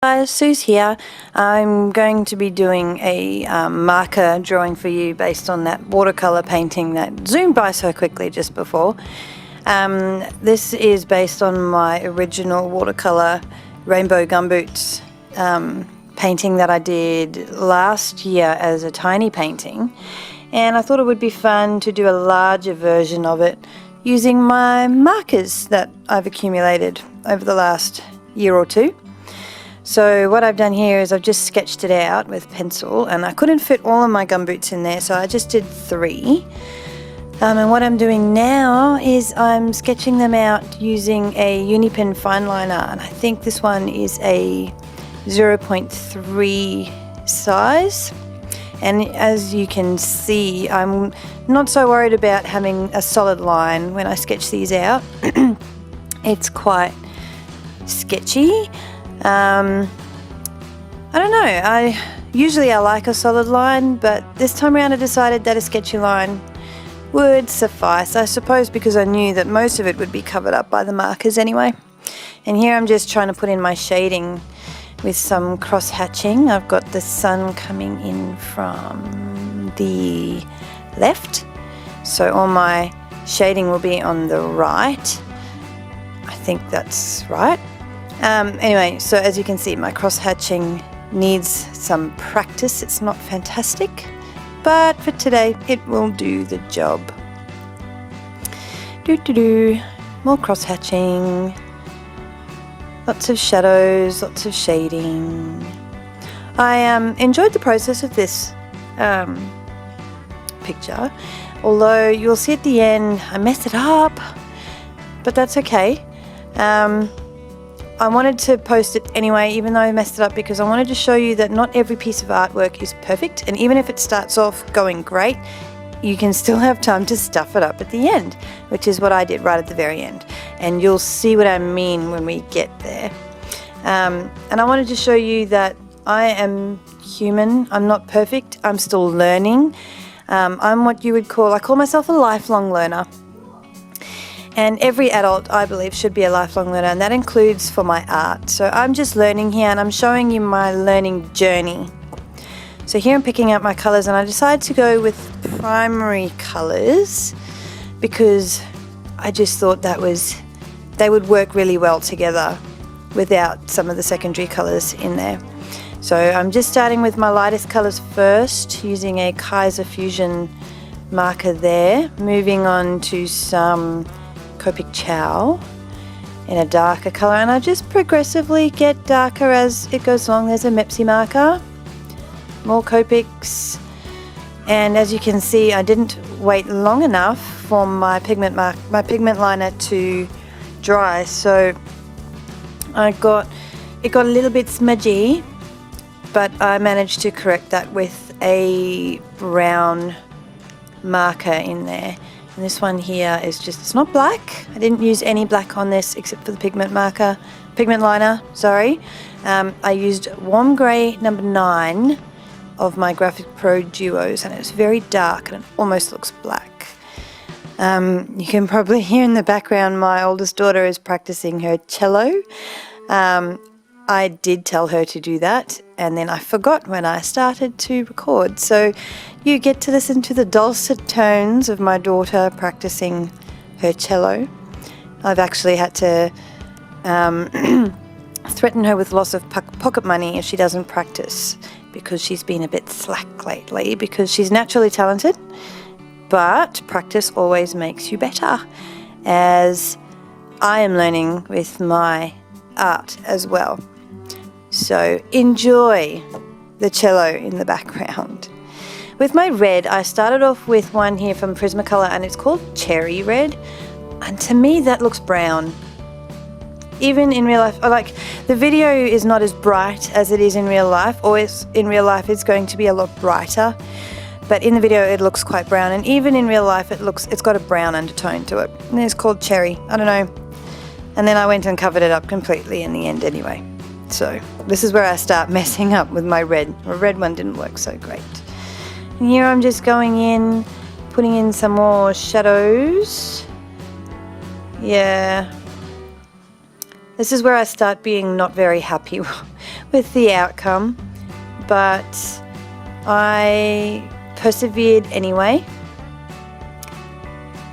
Guys, Sue's here. I'm going to be doing a marker drawing for you based on that watercolour painting that zoomed by so quickly just before. This is based on my original watercolour rainbow gumboots painting that I did last year as a tiny painting, and I thought it would be fun to do a larger version of it using my markers that I've accumulated over the last year or two. So what I've done here is I've just sketched it out with pencil, and I couldn't fit all of my gumboots in there, so I just did 3. And what I'm doing now is I'm sketching them out using a Unipen fine liner, and I think this one is a 0.3 size. And as you can see, I'm not so worried about having a solid line when I sketch these out. It's quite sketchy. I don't know, I like a solid line, but this time around I decided that a sketchy line would suffice, I suppose because I knew that most of it would be covered up by the markers anyway. And here I'm just trying to put in my shading with some cross hatching. I've got the sun coming in from the left, so all my shading will be on the right. I think that's right. Anyway, so as you can see, my cross-hatching needs some practice. It's not fantastic, but for today it will do the job. More cross-hatching, lots of shadows, lots of shading. I enjoyed the process of this picture, although you'll see at the end I messed it up, but that's okay. I wanted to post it anyway, even though I messed it up, because I wanted to show you that not every piece of artwork is perfect, and even if it starts off going great, you can still have time to stuff it up at the end, which is what I did right at the very end, and you'll see what I mean when we get there. And I wanted to show you that I am human. I'm not perfect. I'm still learning. I'm what you would call, I call myself a lifelong learner. And every adult, I believe, should be a lifelong learner, and that includes for my art. So I'm just learning here, and I'm showing you my learning journey. So here I'm picking out my colours, and I decided to go with primary colours because I just thought they would work really well together without some of the secondary colours in there. So I'm just starting with my lightest colours first, using a Kaiser Fusion marker there, moving on to some Copic Chow in a darker colour, and I just progressively get darker as it goes along. There's a Mepsi marker, more Copics, and as you can see I didn't wait long enough for my pigment liner to dry, so it got a little bit smudgy, but I managed to correct that with a brown marker in there. And this one here is just, it's not black. I didn't use any black on this except for the pigment liner, sorry. I used Warm Grey number 9 of my Graphic Pro Duos, and it's very dark and it almost looks black. You can probably hear in the background my oldest daughter is practicing her cello. I did tell her to do that, and then I forgot when I started to record. So you get to listen to the dulcet tones of my daughter practicing her cello. I've actually had to threaten her with loss of pocket money if she doesn't practice, because she's been a bit slack lately, because she's naturally talented, but practice always makes you better, as I am learning with my art as well. So enjoy the cello in the background. With my red, I started off with one here from Prismacolor, and it's called Cherry Red, and to me that looks brown. Even in real life, like, the video is not as bright as it is in real life, or in real life it's going to be a lot brighter, but in the video it looks quite brown, and even in real life it's got a brown undertone to it, and it's called Cherry. I don't know. And then I went and covered it up completely in the end anyway. So this is where I start messing up with my red. The red one didn't work so great. And here I'm just going in, putting in some more shadows. Yeah. This is where I start being not very happy with the outcome, but I persevered anyway.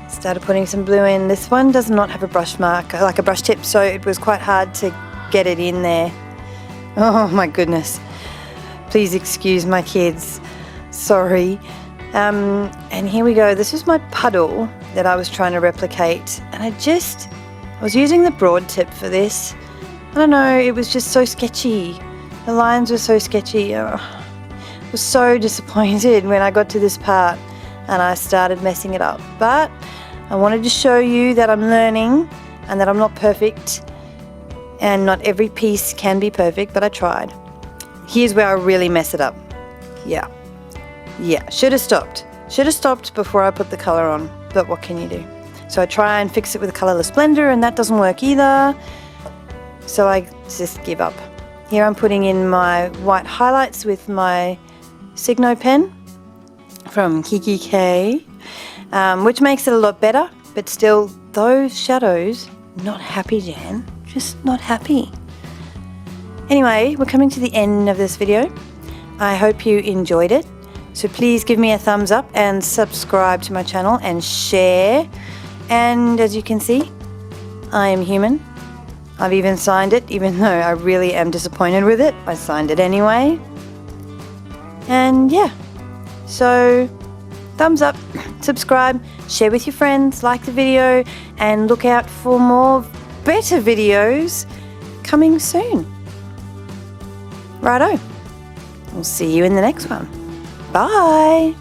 Started putting some blue in. This one does not have a brush mark, like a brush tip, so it was quite hard to get it in there. Oh my goodness. Please excuse my kids. Sorry. And here we go. This is my puddle that I was trying to replicate, and I was using the broad tip for this. I don't know, it was just so sketchy. The lines were so sketchy. I was so disappointed when I got to this part and I started messing it up. But I wanted to show you that I'm learning and that I'm not perfect, and not every piece can be perfect, but I tried. Here's where I really mess it up. Yeah, should have stopped before I put the colour on, but what can you do? So I try and fix it with a colourless blender, and that doesn't work either, so I just give up. Here I'm putting in my white highlights with my Signo pen from Kiki K, which makes it a lot better, but still, those shadows, not happy, Jan, just not happy. Anyway, we're coming to the end of this video. I hope you enjoyed it. So please give me a thumbs up and subscribe to my channel and share. And as you can see, I am human. I've even signed it, even though I really am disappointed with it. I signed it anyway. And yeah, so thumbs up, subscribe, share with your friends, like the video, and look out for more better videos coming soon. Righto. We'll see you in the next one. Bye.